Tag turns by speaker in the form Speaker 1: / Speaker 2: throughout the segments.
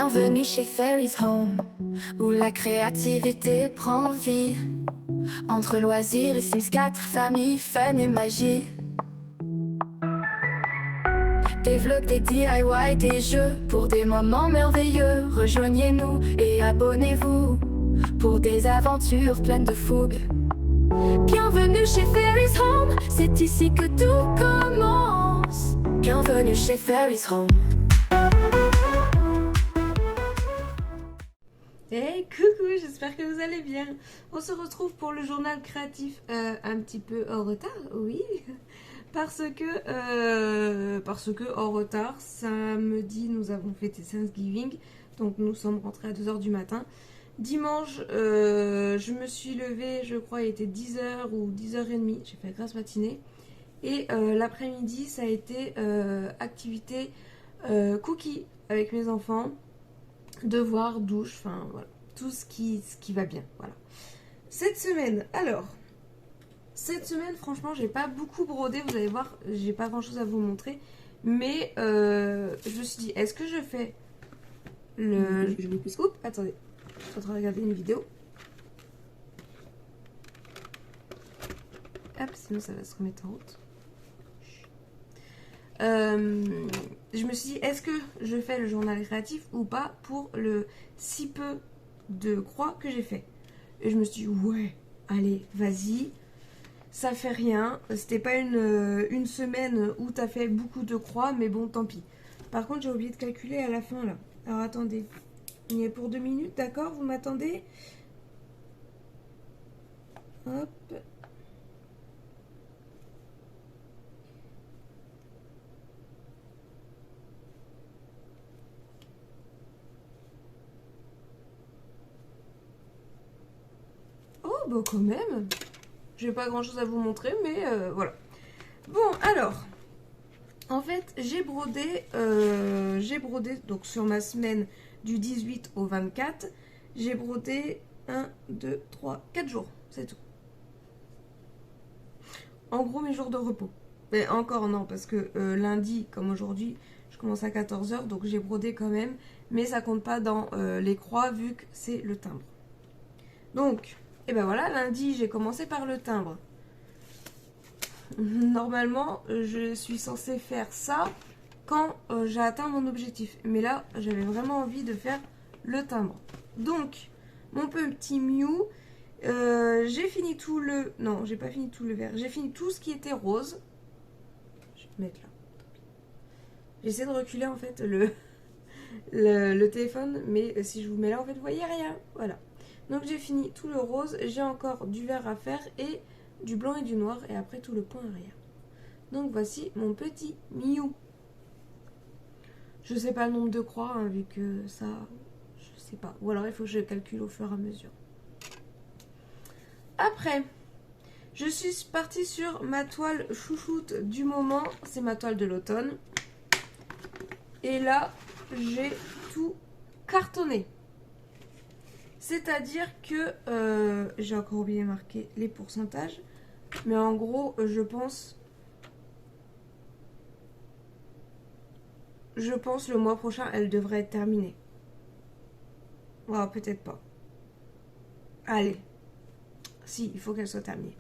Speaker 1: Bienvenue chez Fairy's Home, où la créativité prend vie. Entre loisirs et Sims 4, famille, fun et magie. Des vlogs, des DIY, des jeux, pour des moments merveilleux. Rejoignez-nous et abonnez-vous, pour des aventures pleines de fougue. Bienvenue chez Fairy's Home, c'est ici que tout commence. Bienvenue chez Fairy's Home.
Speaker 2: Hey, coucou, j'espère que vous allez bien. On se retrouve pour le journal créatif un petit peu en retard, oui. Parce que en retard, samedi nous avons fêté Thanksgiving, donc nous sommes rentrés à 2h du matin. Dimanche, je me suis levée, je crois il était 10h ou 10h30, j'ai fait la grasse matinée. Et l'après-midi, ça a été activité cookie avec mes enfants. Devoirs, douche, enfin voilà, tout ce qui va bien, voilà. Cette semaine, franchement, j'ai pas beaucoup brodé, vous allez voir, j'ai pas grand chose à vous montrer, mais je me suis dit, est-ce que je fais le... Oups, attendez, je suis en train de regarder une vidéo. Hop, sinon ça va se remettre en route. Je me suis dit, est-ce que je fais le journal créatif ou pas pour le si peu de croix que j'ai fait. Et je me suis dit, ouais, allez, vas-y, ça fait rien. C'était pas une semaine où t'as fait beaucoup de croix, mais bon, tant pis. Par contre, j'ai oublié de calculer à la fin, là. Alors, attendez. Il y est pour 2 minutes, d'accord? Vous m'attendez? Hop. Bah quand même, j'ai pas grand chose à vous montrer, mais voilà. Bon, alors, en fait, j'ai brodé donc sur ma semaine du 18 au 24, j'ai brodé 1, 2, 3, 4 jours, c'est tout. En gros, mes jours de repos. Mais encore non, parce que lundi, comme aujourd'hui, je commence à 14h, donc j'ai brodé quand même, mais ça compte pas dans les croix vu que c'est le timbre. Donc... Et ben voilà, lundi j'ai commencé par le timbre. Normalement, je suis censée faire ça quand j'ai atteint mon objectif. Mais là, j'avais vraiment envie de faire le timbre. Donc, mon petit Mew, j'ai fini tout le... Non, j'ai pas fini tout le vert. J'ai fini tout ce qui était rose. Je vais me mettre là. J'essaie de reculer en fait le téléphone. Mais si je vous mets là, en fait, vous voyez rien. Voilà. Donc j'ai fini tout le rose, j'ai encore du vert à faire et du blanc et du noir et après tout le point arrière. Donc voici mon petit Mew. Je sais pas le nombre de croix hein, vu que ça, je sais pas. Ou alors il faut que je calcule au fur et à mesure. Après, je suis partie sur ma toile chouchoute du moment, c'est ma toile de l'automne. Et là, j'ai tout cartonné. C'est-à-dire que, j'ai encore oublié de marquer les pourcentages, mais en gros, je pense le mois prochain, elle devrait être terminée. Oh, peut-être pas. Allez. Si, il faut qu'elle soit terminée.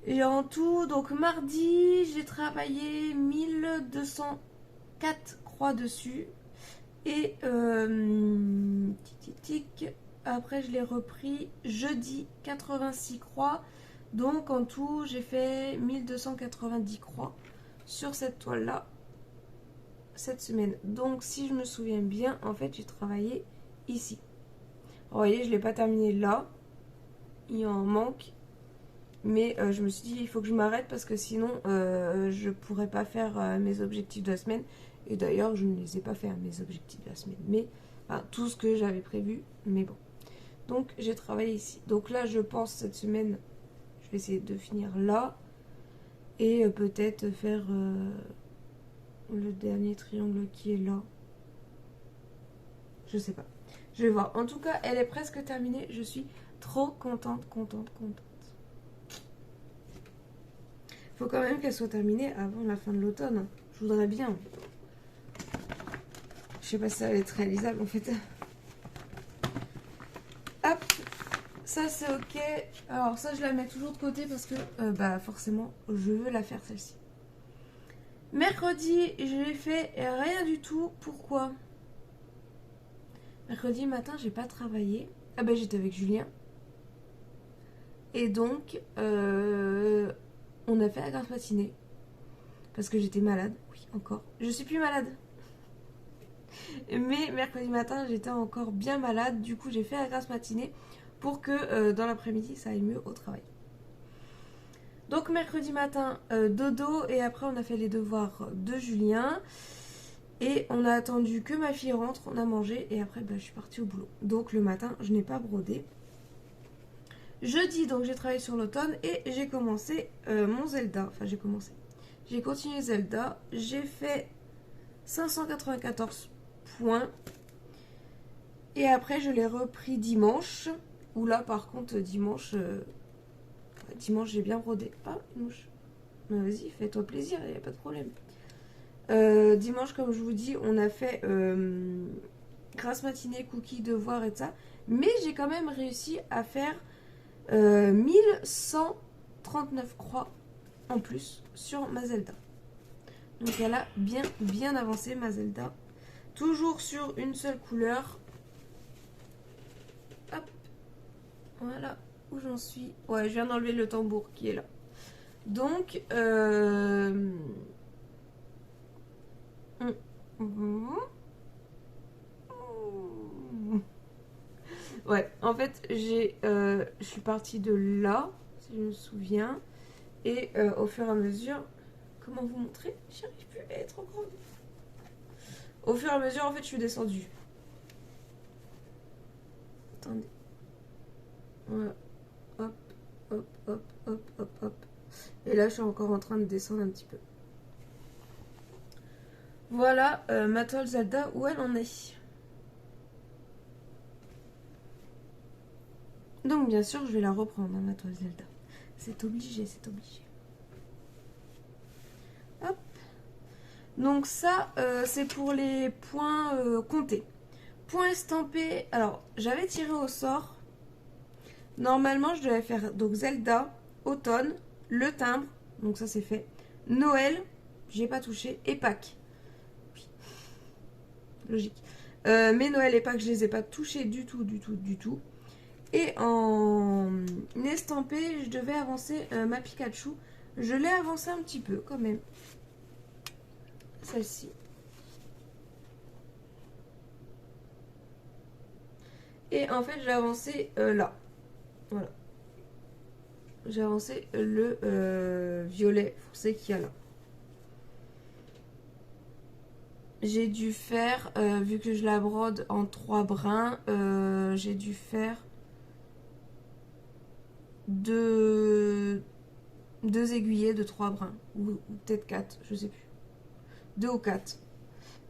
Speaker 2: Et en tout, donc mardi, j'ai travaillé 1204 croix dessus. Et après je l'ai repris jeudi 86 croix. Donc en tout j'ai fait 1290 croix sur cette toile là cette semaine. Donc si je me souviens bien, en fait j'ai travaillé ici. Vous voyez, je ne l'ai pas terminé là. Il en manque. Mais je me suis dit il faut que je m'arrête parce que sinon je pourrais pas faire mes objectifs de la semaine. Et d'ailleurs, je ne les ai pas fait, mes objectifs de la semaine. Mais enfin, tout ce que j'avais prévu, mais bon. Donc, j'ai travaillé ici. Donc là, je pense, cette semaine, je vais essayer de finir là. Et peut-être faire le dernier triangle qui est là. Je sais pas. Je vais voir. En tout cas, elle est presque terminée. Je suis trop contente. Faut quand même qu'elle soit terminée avant la fin de l'automne. Je voudrais bien. Je sais pas si ça va être réalisable en fait. Hop, ça c'est ok. Alors ça je la mets toujours de côté parce que bah forcément je veux la faire celle-ci. Mercredi je l'ai fait rien du tout. Pourquoi? Mercredi matin j'ai pas travaillé. Ah bah j'étais avec Julien. Et donc on a fait la grasse matinée. Parce que j'étais malade. Oui encore. Je suis plus malade. Mais mercredi matin j'étais encore bien malade. Du coup j'ai fait la grasse matinée pour que dans l'après-midi ça aille mieux au travail. Donc mercredi matin dodo et après on a fait les devoirs de Julien. Et on a attendu que ma fille rentre, on a mangé et après bah, je suis partie au boulot. Donc le matin je n'ai pas brodé. Jeudi donc j'ai travaillé sur l'automne et j'ai commencé mon Zelda. Enfin j'ai commencé. J'ai continué Zelda. J'ai fait 594 points. Et après je l'ai repris dimanche. Où là par contre dimanche j'ai bien brodé. Ah une mouche. Bah, vas-y fais-toi plaisir, il n'y a pas de problème. Dimanche comme je vous dis on a fait grasse matinée, cookies, devoirs et tout ça. Mais j'ai quand même réussi à faire 1139 croix en plus sur ma Zelda. Donc elle a bien avancé ma Zelda. Toujours sur une seule couleur. Hop. Voilà où j'en suis. Ouais, je viens d'enlever le tambour qui est là. Donc ouais, en fait, je suis partie de là, si je me souviens, et au fur et à mesure, comment vous montrer? J'y arrive plus, elle est trop grande. Au fur et à mesure, en fait, je suis descendue. Attendez. Voilà. Hop, hop, hop, hop, hop, hop. Et là, je suis encore en train de descendre un petit peu. Voilà ma toile Zelda, où elle en est. Donc bien sûr je vais la reprendre, hein, ma toile Zelda. C'est obligé, c'est obligé. Hop. Donc ça c'est pour les points comptés. Points estampés. Alors j'avais tiré au sort. Normalement je devais faire donc Zelda, automne, le timbre. Donc ça c'est fait. Noël, j'y ai pas touché. Et Pâques. Oui. Logique. Mais Noël et Pâques je les ai pas touchés du tout. Et en estampé, je devais avancer ma Pikachu. Je l'ai avancé un petit peu quand même. Celle-ci. Et en fait, je l'ai avancé là. Voilà. J'ai avancé le violet foncé qu'il y a là. J'ai dû faire, vu que je la brode en 3 brins, j'ai dû faire deux aiguillets de 3 brins, ou peut-être 4, je sais plus. 2 ou 4.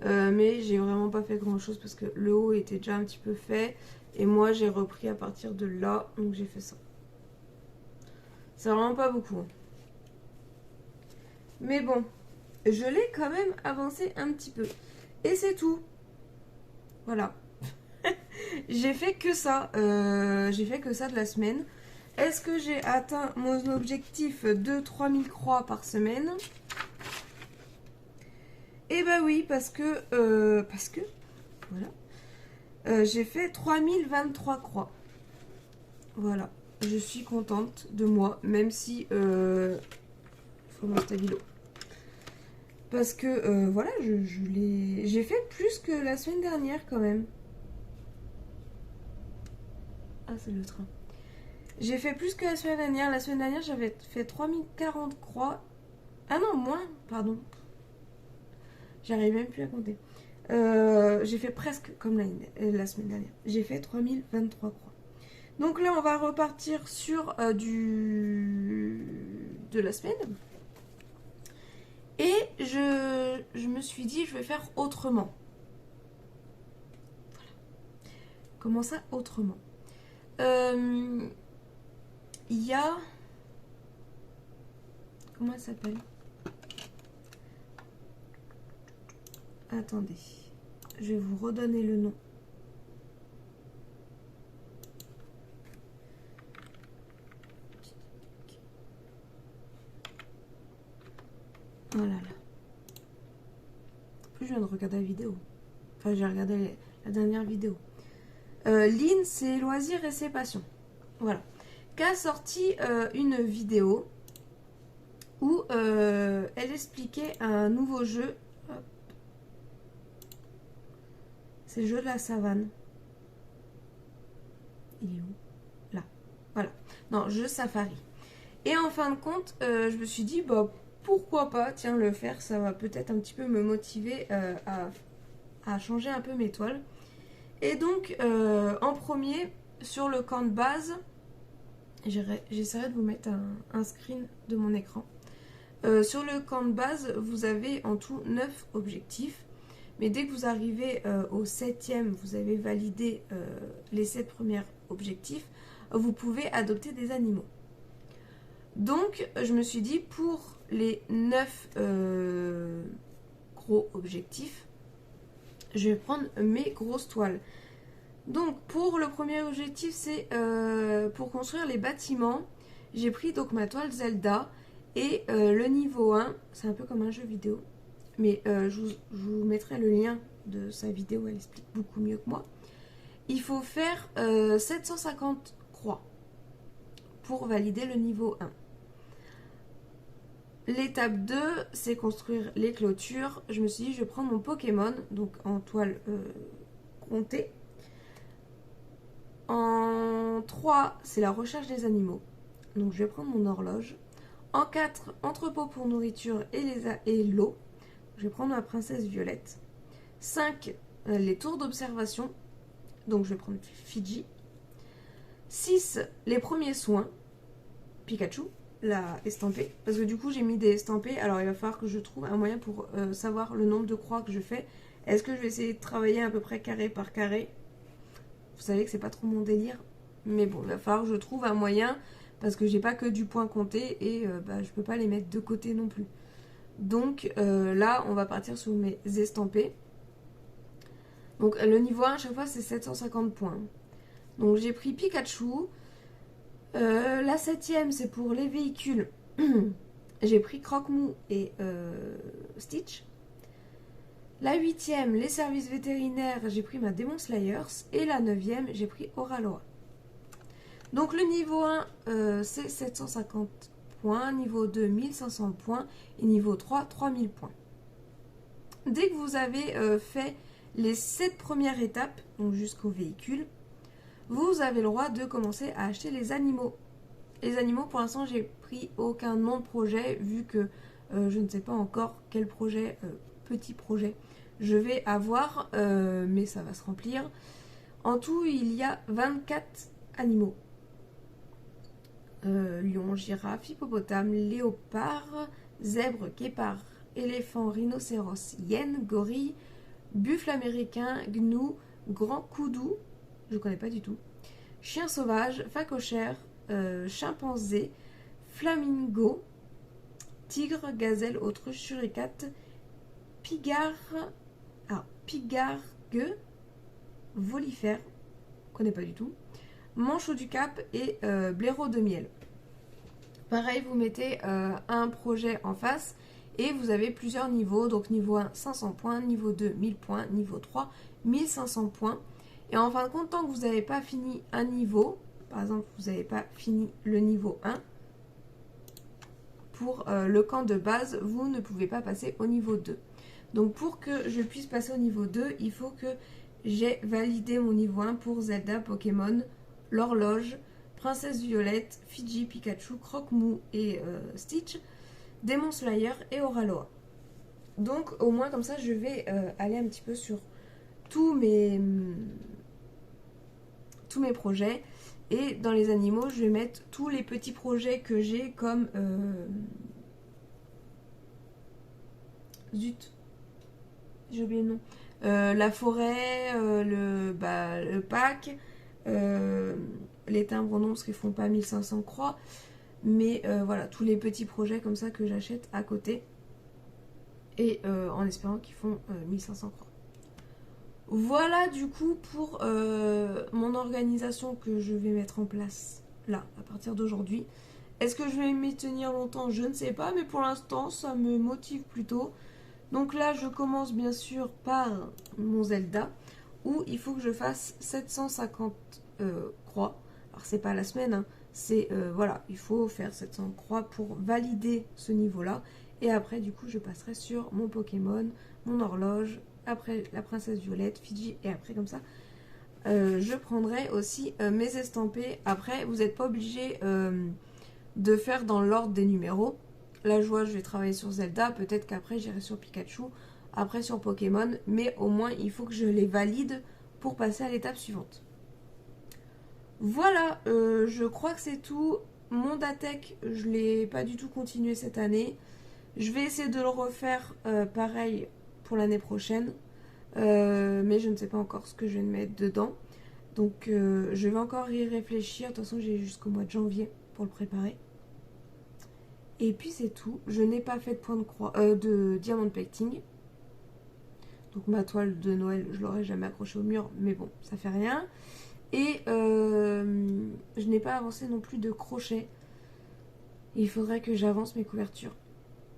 Speaker 2: Mais j'ai vraiment pas fait grand chose parce que le haut était déjà un petit peu fait. Et moi j'ai repris à partir de là, donc j'ai fait ça. C'est vraiment pas beaucoup. Hein. Mais bon, je l'ai quand même avancé un petit peu. Et c'est tout. Voilà. J'ai fait que ça. J'ai fait que ça de la semaine. Est-ce que j'ai atteint mon objectif de 3000 croix par semaine? Eh ben oui, parce que voilà. J'ai fait 3023 croix. Voilà. Je suis contente de moi, même si faut mon stabilo. Parce que voilà, j'ai fait plus que la semaine dernière quand même. Ah, c'est le train. J'ai fait plus que la semaine dernière. La semaine dernière, j'avais fait 3040 croix. Ah non, moins, pardon. J'arrive même plus à compter. J'ai fait presque comme la semaine dernière. J'ai fait 3023 croix. Donc là, on va repartir sur de la semaine. Et je me suis dit, je vais faire autrement. Voilà. Comment ça, autrement? Il y a... Comment elle s'appelle? Attendez. Je vais vous redonner le nom. Oh là là. En plus, je viens de regarder la vidéo. Enfin, j'ai regardé la dernière vidéo. Lynn, c'est loisirs et ses passions. Voilà. Qui a sorti une vidéo où elle expliquait un nouveau jeu. C'est le jeu de la savane. Il est où? Là. Voilà. Non, jeu Safari. Et en fin de compte, je me suis dit, bah, pourquoi pas, tiens, le faire, ça va peut-être un petit peu me motiver à changer un peu mes toiles. Et donc, en premier, sur le camp de base, j'essaierai de vous mettre un screen de mon écran. Sur le camp de base, vous avez en tout 9 objectifs. Mais dès que vous arrivez au 7e, vous avez validé les 7 premiers objectifs, vous pouvez adopter des animaux. Donc, je me suis dit, pour les 9 gros objectifs, je vais prendre mes grosses toiles. Donc, pour le premier objectif, c'est pour construire les bâtiments. J'ai pris donc ma toile Zelda et le niveau 1, c'est un peu comme un jeu vidéo. Mais je vous mettrai le lien de sa vidéo, elle explique beaucoup mieux que moi. Il faut faire 750 croix pour valider le niveau 1. L'étape 2, c'est construire les clôtures. Je me suis dit, je vais prendre mon Pokémon, donc en toile comptée. En 3, c'est la recherche des animaux. Donc je vais prendre mon horloge. En 4, entrepôt pour nourriture et l'eau. Je vais prendre ma princesse Violette. 5, les tours d'observation. Donc je vais prendre Fidji. 6, les premiers soins. Pikachu, la estampée. Parce que du coup j'ai mis des estampées. Alors il va falloir que je trouve un moyen pour savoir le nombre de croix que je fais. Est-ce que je vais essayer de travailler à peu près carré par carré? Vous savez que c'est pas trop mon délire. Mais bon, il va falloir que je trouve un moyen. Parce que j'ai pas que du point compté. Et je peux pas les mettre de côté non plus. Donc là, on va partir sur mes estampés. Donc le niveau 1, à chaque fois, c'est 750 points. Donc j'ai pris Pikachu. La 7e, c'est pour les véhicules. J'ai pris Croque-Mou et Stitch. La 8e, les services vétérinaires, j'ai pris ma Demon Slayers. Et la 9e, j'ai pris Oraloa. Donc le niveau 1, c'est 750 points, niveau 2 1500 points et niveau 3 3000 points. Dès que vous avez fait les 7 premières étapes, donc jusqu'au véhicule, vous avez le droit de commencer à acheter les animaux. Les animaux, pour l'instant, j'ai pris aucun nom de projet vu que je ne sais pas encore quel projet, petit projet, je vais avoir, mais ça va se remplir. En tout, il y a 24 animaux. Lion, girafe, hippopotame, léopard, zèbre, guépard, éléphant, rhinocéros, hyène, gorille, buffle américain, gnou, grand koudou, je connais pas du tout, chien sauvage, phacochère, chimpanzé, flamingo, tigre, gazelle, autruche, suricate, pigargue, volifère, je connais pas du tout, manchot du cap et blaireau de miel. Pareil, vous mettez un projet en face et vous avez plusieurs niveaux. Donc niveau 1, 500 points, niveau 2, 1000 points, niveau 3, 1500 points. Et en fin de compte, tant que vous n'avez pas fini un niveau, par exemple, vous n'avez pas fini le niveau 1, pour le camp de base, vous ne pouvez pas passer au niveau 2. Donc pour que je puisse passer au niveau 2, il faut que j'ai validé mon niveau 1 pour Zelda, Pokémon, l'horloge, Princesse Violette, Fidji, Pikachu, Croque-Mou et Stitch, Demon Slayer et Oraloa. Donc au moins comme ça je vais aller un petit peu sur tous mes projets. Et dans les animaux je vais mettre tous les petits projets que j'ai comme... Zut, j'ai oublié le nom. La forêt, le pack... les timbres non parce qu'ils font pas 1500 croix, mais voilà, tous les petits projets comme ça que j'achète à côté et en espérant qu'ils font 1500 croix. Voilà du coup pour mon organisation que je vais mettre en place là, à partir d'aujourd'hui. Est-ce que je vais m'y tenir longtemps? Je ne sais pas, mais pour l'instant ça me motive plutôt. Donc là je commence bien sûr par mon Zelda, où il faut que je fasse 750 croix. Alors c'est pas la semaine, hein. C'est voilà, il faut faire 700 croix pour valider ce niveau-là. Et après du coup je passerai sur mon Pokémon, mon horloge, après la princesse Violette, Fidji, et après comme ça je prendrai aussi mes estampés. Après vous n'êtes pas obligé de faire dans l'ordre des numéros. Là je vais travailler sur Zelda, peut-être qu'après j'irai sur Pikachu, après sur Pokémon, mais au moins il faut que je les valide pour passer à l'étape suivante. Voilà, je crois que c'est tout. Mon Datech, je ne l'ai pas du tout continué cette année. Je vais essayer de le refaire pareil pour l'année prochaine, mais je ne sais pas encore ce que je vais mettre dedans. Donc je vais encore y réfléchir. De toute façon j'ai jusqu'au mois de janvier pour le préparer. Et puis c'est tout. Je n'ai pas fait de point de croix, de diamond painting. Donc ma toile de Noël, je l'aurais jamais accrochée au mur, mais bon, ça fait rien. Et je n'ai pas avancé non plus de crochet. Il faudrait que j'avance mes couvertures.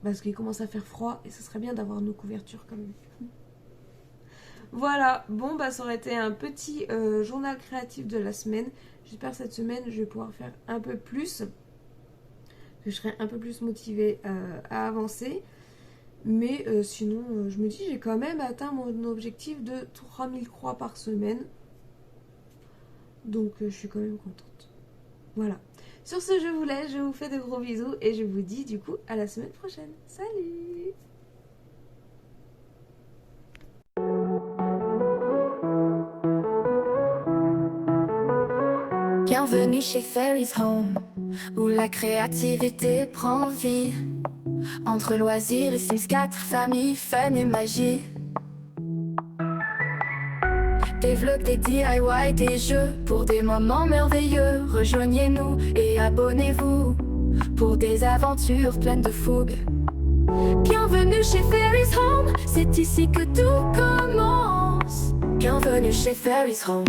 Speaker 2: Parce qu'il commence à faire froid et ce serait bien d'avoir nos couvertures quand même. Voilà, bon bah ça aurait été un petit journal créatif de la semaine. J'espère que cette semaine je vais pouvoir faire un peu plus. Que je serai un peu plus motivée à avancer. Mais sinon je me dis j'ai quand même atteint mon objectif de 3000 croix par semaine. Donc je suis quand même contente. Voilà. Sur ce je vous laisse, je vous fais de gros bisous et je vous dis du coup à la semaine prochaine. Salut!
Speaker 1: Bienvenue chez Fairy's Home, où la créativité prend vie. Entre loisirs et Sims 4, famille, fun et magie. Développe des DIY, des jeux pour des moments merveilleux. Rejoignez-nous et abonnez-vous pour des aventures pleines de fougue. Bienvenue chez Fairy's Home, c'est ici que tout commence. Bienvenue chez Fairy's Home.